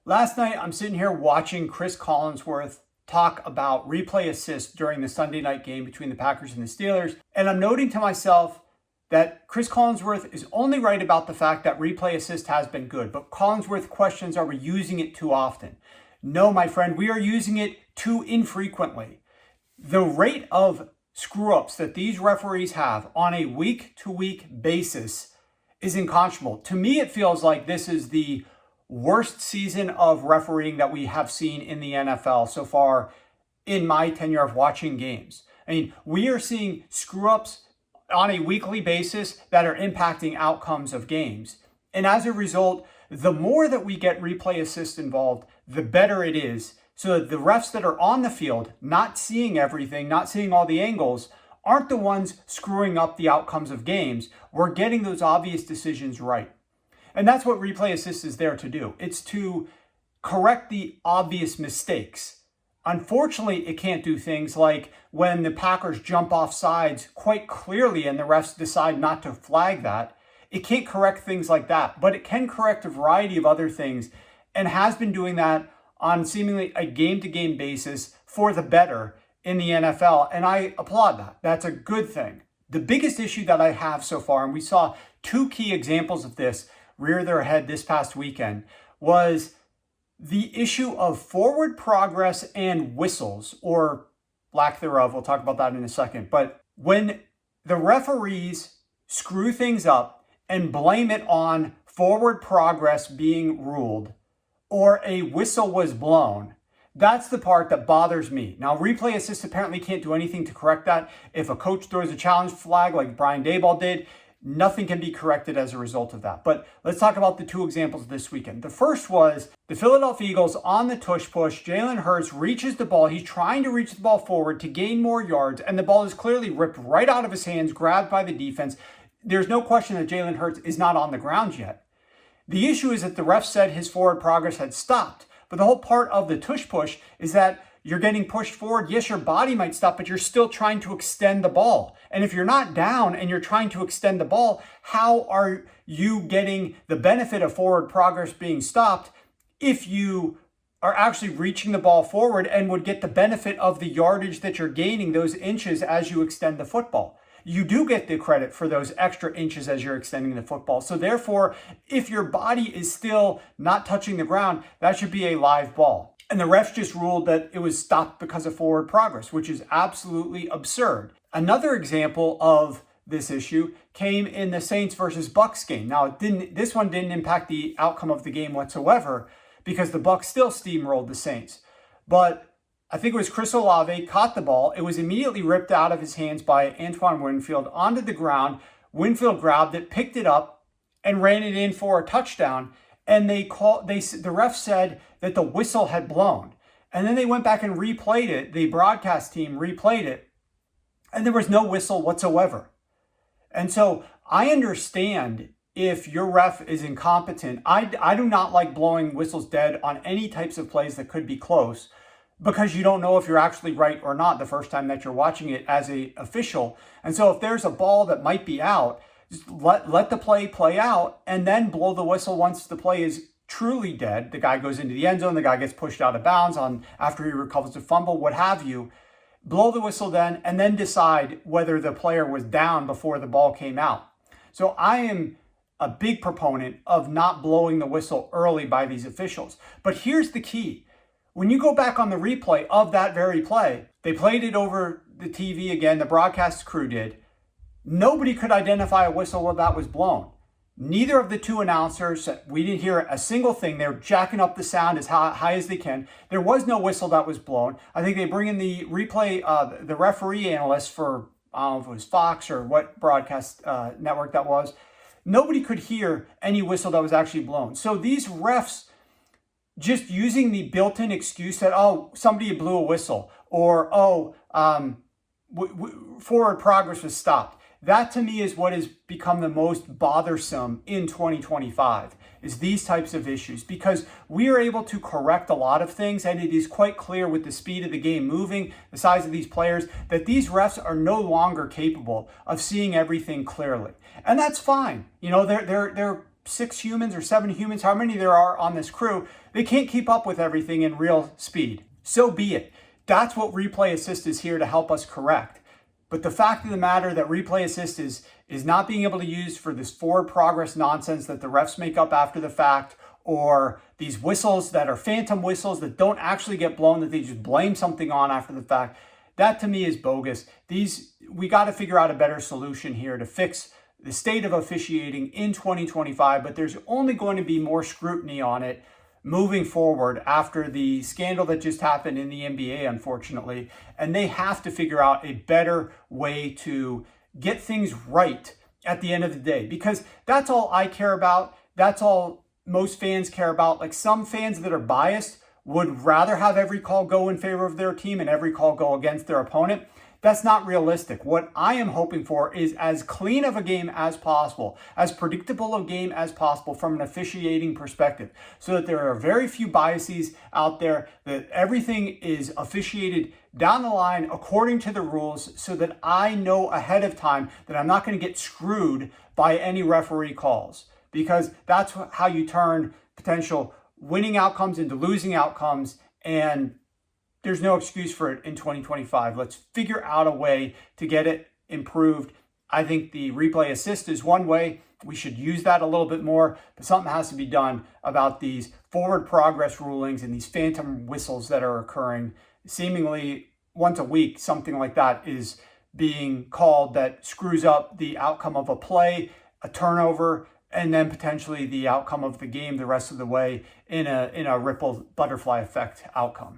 Last night, I'm sitting here watching Chris Collinsworth talk about replay assists during the Sunday night game between the Packers and the Steelers. And I'm noting to myself that Chris Collinsworth is only right about the fact that replay assist has been good. But Collinsworth questions, are we using it too often? No, my friend, we are using it too infrequently. The rate of screw-ups that these referees have on a week-to-week basis is unconscionable. To me, it feels like this is the worst season of refereeing that we have seen in the NFL so far in my tenure of watching games. I mean, we are seeing screw-ups on a weekly basis that are impacting outcomes of games. And as a result, the more that we get replay assist involved, the better it is. So that the refs that are on the field, not seeing everything, not seeing all the angles, aren't the ones screwing up the outcomes of games. We're getting those obvious decisions right. And that's what replay assist is there to do. It's to correct the obvious mistakes. Unfortunately, it can't do things like when the Packers jump off sides quite clearly and the refs decide not to flag that. It can't correct things like that, but it can correct a variety of other things and has been doing that on seemingly a game-to-game basis for the better in the NFL. And I applaud that. That's a good thing. The biggest issue that I have so far, and we saw two key examples of this rear their head this past weekend, was the issue of forward progress and whistles, or lack thereof. We'll talk about that in a second. But when the referees screw things up and blame it on forward progress being ruled or a whistle was blown, that's the part that bothers me. Now, replay assist apparently can't do anything to correct that. If a coach throws a challenge flag like Brian Daboll did, nothing can be corrected as a result of that. But let's talk about the two examples this weekend. The first was the Philadelphia Eagles on the tush push. Jalen Hurts reaches the ball. He's trying to reach the ball forward to gain more yards, and the ball is clearly ripped right out of his hands, grabbed by the defense. There's no question that Jalen Hurts is not on the ground yet. The issue is that the ref said his forward progress had stopped. But the whole part of the tush push is that you're getting pushed forward. Yes, your body might stop, but you're still trying to extend the ball. And if you're not down and you're trying to extend the ball, how are you getting the benefit of forward progress being stopped if you are actually reaching the ball forward and would get the benefit of the yardage that you're gaining, those inches, as you extend the football? You do get the credit for those extra inches as you're extending the football. So therefore, if your body is still not touching the ground, that should be a live ball. And the refs just ruled that it was stopped because of forward progress, which is absolutely absurd. Another example of this issue came in the Saints versus Bucks game. Now, this one didn't impact the outcome of the game whatsoever because the Bucks still steamrolled the Saints. But I think it was Chris Olave caught the ball. It was immediately ripped out of his hands by Antoine Winfield onto the ground. Winfield grabbed it, picked it up, and ran it in for a touchdown. And the ref said that the whistle had blown. And then they went back and replayed it. The broadcast team replayed it. And there was no whistle whatsoever. And so I understand if your ref is incompetent. I do not like blowing whistles dead on any types of plays that could be close, because you don't know if you're actually right or not the first time that you're watching it as an official. And so if there's a ball that might be out, just let the play out and then blow the whistle once the play is truly dead. The guy goes into the end zone, the guy gets pushed out of bounds after he recovers a fumble, what have you. Blow the whistle then, and then decide whether the player was down before the ball came out. So I am a big proponent of not blowing the whistle early by these officials. But here's the key. When you go back on the replay of that very play, they played it over the TV again, the broadcast crew did. Nobody could identify a whistle that was blown. Neither of the two announcers, we didn't hear a single thing. They were jacking up the sound as high as they can. There was no whistle that was blown. I think they bring in the replay, the referee analyst for, I don't know if it was Fox or what broadcast network that was. Nobody could hear any whistle that was actually blown. So these refs just using the built-in excuse that, oh, somebody blew a whistle, or, oh, forward progress was stopped. That to me is what has become the most bothersome in 2025, is these types of issues, because we are able to correct a lot of things, and it is quite clear with the speed of the game moving, the size of these players, that these refs are no longer capable of seeing everything clearly. And that's fine. You know, they're 6 humans or 7 humans, how many there are on this crew, they can't keep up with everything in real speed. So be it. That's what replay assist is here to help us correct. But the fact of the matter that replay assist is not being able to use for this forward progress nonsense that the refs make up after the fact, or these whistles that are phantom whistles that don't actually get blown, that they just blame something on after the fact, that to me is bogus. We got to figure out a better solution here to fix the state of officiating in 2025, but there's only going to be more scrutiny on it moving forward after the scandal that just happened in the NBA, unfortunately. And they have to figure out a better way to get things right at the end of the day, because that's all I care about. That's all most fans care about. Like, some fans that are biased would rather have every call go in favor of their team and every call go against their opponent. That's not realistic. What I am hoping for is as clean of a game as possible, as predictable a game as possible from an officiating perspective, so that there are very few biases out there, that everything is officiated down the line according to the rules, so that I know ahead of time that I'm not going to get screwed by any referee calls, because that's how you turn potential winning outcomes into losing outcomes, and there's no excuse for it in 2025. Let's figure out a way to get it improved. I think the replay assist is one way. We should use that a little bit more, but something has to be done about these forward progress rulings and these phantom whistles that are occurring seemingly once a week. Something like that is being called that screws up the outcome of a play, a turnover, and then potentially the outcome of the game the rest of the way in a ripple butterfly effect outcome.